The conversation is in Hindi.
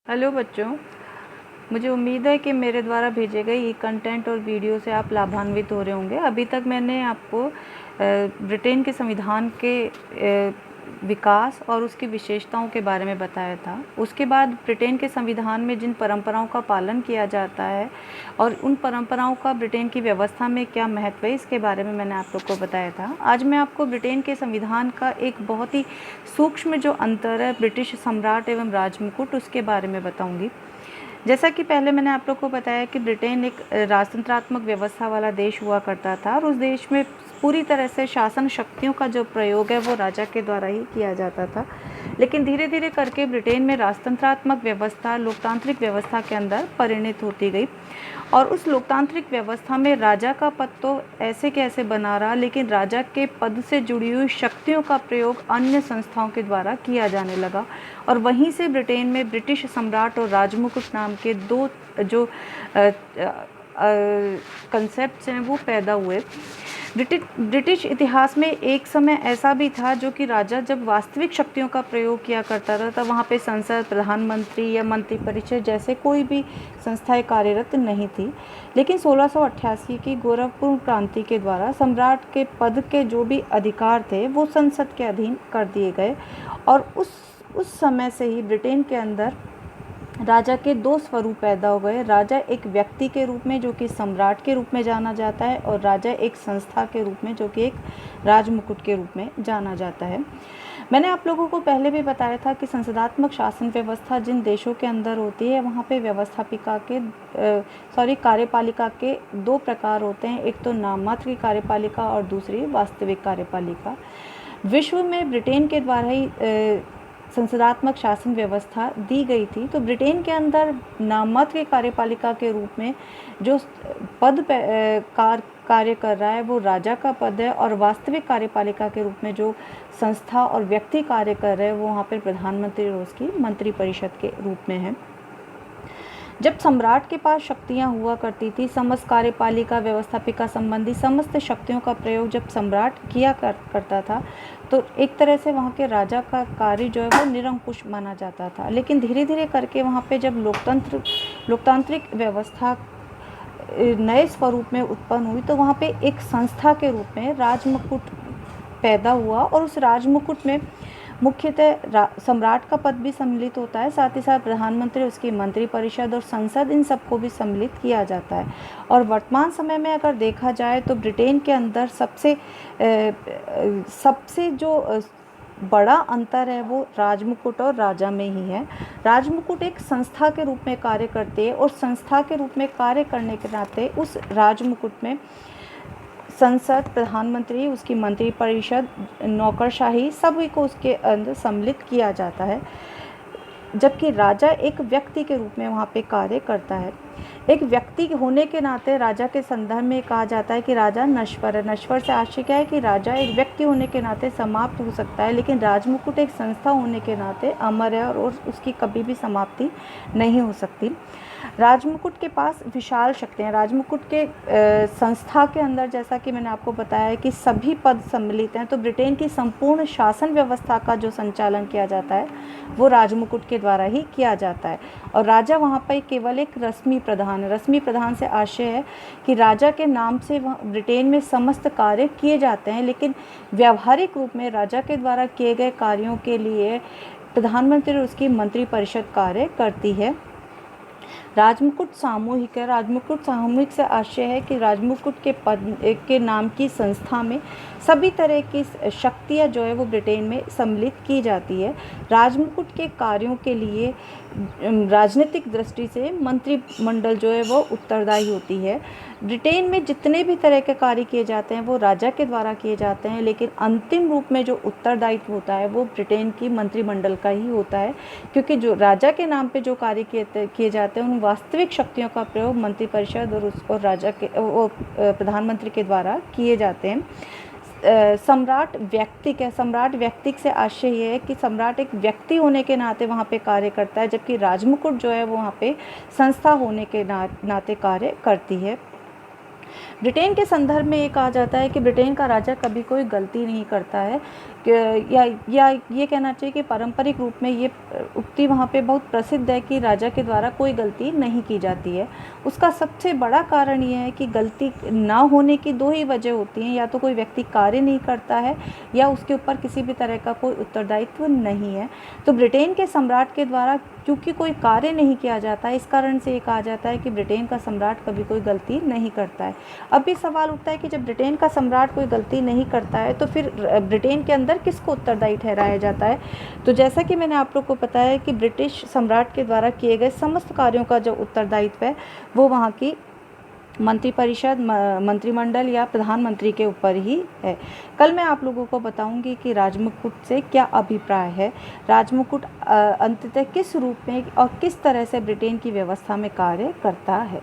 हेलो बच्चों, मुझे उम्मीद है कि मेरे द्वारा भेजे गए ये कंटेंट और वीडियो से आप लाभान्वित हो रहे होंगे। अभी तक मैंने आपको ब्रिटेन के संविधान के विकास और उसकी विशेषताओं के बारे में बताया था। उसके बाद ब्रिटेन के संविधान में जिन परंपराओं का पालन किया जाता है और उन परंपराओं का ब्रिटेन की व्यवस्था में क्या महत्व है, इसके बारे में मैंने आप लोग को बताया था। आज मैं आपको ब्रिटेन के संविधान का एक बहुत ही सूक्ष्म जो अंतर है ब्रिटिश सम्राट एवं राजमुकुट, उसके बारे में बताऊंगी। जैसा कि पहले मैंने आप लोग को बताया कि ब्रिटेन एक राजतंत्रात्मक व्यवस्था वाला देश हुआ करता था और उस देश में पूरी तरह से शासन शक्तियों का जो प्रयोग है वो राजा के द्वारा ही किया जाता था। लेकिन धीरे धीरे करके ब्रिटेन में राजतंत्रात्मक व्यवस्था लोकतांत्रिक व्यवस्था के अंदर परिणत होती गई और उस लोकतांत्रिक व्यवस्था में राजा का पद तो ऐसे के ऐसे बना रहा, लेकिन राजा के पद से जुड़ी हुई शक्तियों का प्रयोग अन्य संस्थाओं के द्वारा किया जाने लगा और वहीं से ब्रिटेन में ब्रिटिश सम्राट और राजमुकुट नाम के दो जो कंसेप्ट्स हैं वो पैदा हुए। ब्रिटिश इतिहास में एक समय ऐसा भी था जो कि राजा जब वास्तविक शक्तियों का प्रयोग किया करता था तब वहाँ पे संसद, प्रधानमंत्री या मंत्रिपरिषद जैसे कोई भी संस्थाएं कार्यरत नहीं थी। लेकिन 1688 की गोरखपुर क्रांति के द्वारा सम्राट के पद के जो भी अधिकार थे वो संसद के अधीन कर दिए गए और उस समय से ही ब्रिटेन के अंदर राजा के दो स्वरूप पैदा हो गए। राजा एक व्यक्ति के रूप में जो कि सम्राट के रूप में जाना जाता है और राजा एक संस्था के रूप में जो कि एक राजमुकुट के रूप में जाना जाता है। मैंने आप लोगों को पहले भी बताया था कि संसदात्मक शासन व्यवस्था जिन देशों के अंदर होती है वहाँ पे कार्यपालिका के दो प्रकार होते हैं। एक तो नाममात्र की कार्यपालिका और दूसरी वास्तविक कार्यपालिका। विश्व में ब्रिटेन के द्वारा ही संसदात्मक शासन व्यवस्था दी गई थी। तो ब्रिटेन के अंदर नाममात्र कार्यपालिका के रूप में जो पद कार्य कर रहा है वो राजा का पद है और वास्तविक कार्यपालिका के रूप में जो संस्था और व्यक्ति कार्य कर रहे हैं वो वहाँ पर प्रधानमंत्री और उसकी मंत्रिपरिषद के रूप में है। जब सम्राट के पास शक्तियां हुआ करती थी, समस्त कार्यपालिका व्यवस्थापिका संबंधी समस्त शक्तियों का प्रयोग जब सम्राट किया करता था तो एक तरह से वहाँ के राजा का कार्य जो है वो निरंकुश माना जाता था। लेकिन धीरे धीरे करके वहाँ पे जब लोकतांत्रिक व्यवस्था नए स्वरूप में उत्पन्न हुई तो वहाँ पे एक संस्था के रूप में राजमुकुट पैदा हुआ और उस राजमुकुट में मुख्यतः सम्राट का पद भी सम्मिलित होता है, साथ ही साथ प्रधानमंत्री, उसकी मंत्रिपरिषद और संसद, इन सबको भी सम्मिलित किया जाता है। और वर्तमान समय में अगर देखा जाए तो ब्रिटेन के अंदर सबसे जो बड़ा अंतर है वो राजमुकुट और राजा में ही है। राजमुकुट एक संस्था के रूप में कार्य करते हैं और संस्था के रूप में कार्य करने के नाते उस राजमुकुट में संसद, प्रधानमंत्री, उसकी मंत्रिपरिषद, नौकरशाही सभी को उसके अंदर सम्मिलित किया जाता है, जबकि राजा एक व्यक्ति के रूप में वहाँ पे कार्य करता है। एक व्यक्ति होने के नाते राजा के संदर्भ में कहा जाता है कि राजा नश्वर है। नश्वर से आशय क्या है कि राजा एक व्यक्ति होने के नाते समाप्त हो सकता है, लेकिन राजमुकुट एक संस्था होने के नाते अमर है और उसकी कभी भी समाप्ति नहीं हो सकती। राजमुकुट के पास विशाल शक्तियाँ, राजमुकुट के संस्था के अंदर जैसा कि मैंने आपको बताया कि सभी पद सम्मिलित हैं, तो ब्रिटेन की संपूर्ण शासन व्यवस्था का जो संचालन किया जाता है वो राजमुकुट के द्वारा ही किया जाता है। और राजा वहाँ पर केवल एक रस्मी प्रधान है। रस्मी प्रधान से आशय है कि राजा के नाम से ब्रिटेन में समस्त कार्य किए जाते हैं, लेकिन व्यावहारिक रूप में राजा के द्वारा किए गए कार्यों के लिए प्रधानमंत्री और उसकी मंत्रिपरिषद कार्य करती है। राजमुकुट सामूहिक है। राजमुकुट सामूहिक से आशय है कि राजमुकुट के पद के नाम की संस्था में सभी तरह की शक्तियाँ जो है वो ब्रिटेन में सम्मिलित की जाती है। राजमुकुट के कार्यों के लिए राजनीतिक दृष्टि से मंत्रिमंडल जो है वो उत्तरदायी होती है। ब्रिटेन में जितने भी तरह के कार्य किए जाते हैं वो राजा के द्वारा किए जाते हैं, लेकिन अंतिम रूप में जो उत्तरदायित्व होता है वो ब्रिटेन की मंत्रिमंडल का ही होता है, क्योंकि जो राजा के नाम पे जो कार्य किए जाते हैं उन वास्तविक शक्तियों का प्रयोग मंत्रिपरिषद और राजा के प्रधानमंत्री के द्वारा किए जाते हैं। सम्राट व्यक्तिक है। सम्राट व्यक्तिक से आशय ये है कि सम्राट एक व्यक्ति होने के नाते वहाँ पे कार्य करता है, जबकि राजमुकुट जो है वो वहाँ पे संस्था होने के नाते कार्य करती है। ब्रिटेन के संदर्भ में ये कहा जाता है कि ब्रिटेन का राजा कभी कोई गलती नहीं करता है, या ये कहना चाहिए कि पारंपरिक रूप में ये उक्ति वहाँ पे बहुत प्रसिद्ध है कि राजा के द्वारा कोई गलती नहीं की जाती है। उसका सबसे बड़ा कारण ये है कि गलती ना होने की दो ही वजह होती हैं, या तो कोई व्यक्ति कार्य नहीं करता है या उसके ऊपर किसी भी तरह का कोई उत्तरदायित्व नहीं है। तो ब्रिटेन के सम्राट के द्वारा क्योंकि कोई कार्य नहीं किया जाता है, इस कारण से ये कहा जाता है कि ब्रिटेन का सम्राट कभी कोई गलती नहीं करता है। अब भी सवाल उठता है कि जब ब्रिटेन का सम्राट कोई गलती नहीं करता है तो फिर ब्रिटेन के अंदर किसको उत्तरदायी ठहराया जाता है। तो जैसा कि मैंने आप लोग को बताया कि ब्रिटिश सम्राट के द्वारा किए गए समस्त कार्यों का जो उत्तरदायित्व है वो वहाँ की मंत्रिपरिषद, मंत्रिमंडल या प्रधानमंत्री के ऊपर ही है। कल मैं आप लोगों को बताऊंगी कि राजमुकुट से क्या अभिप्राय है, राजमुकुट अंततः किस रूप में और किस तरह से ब्रिटेन की व्यवस्था में कार्य करता है।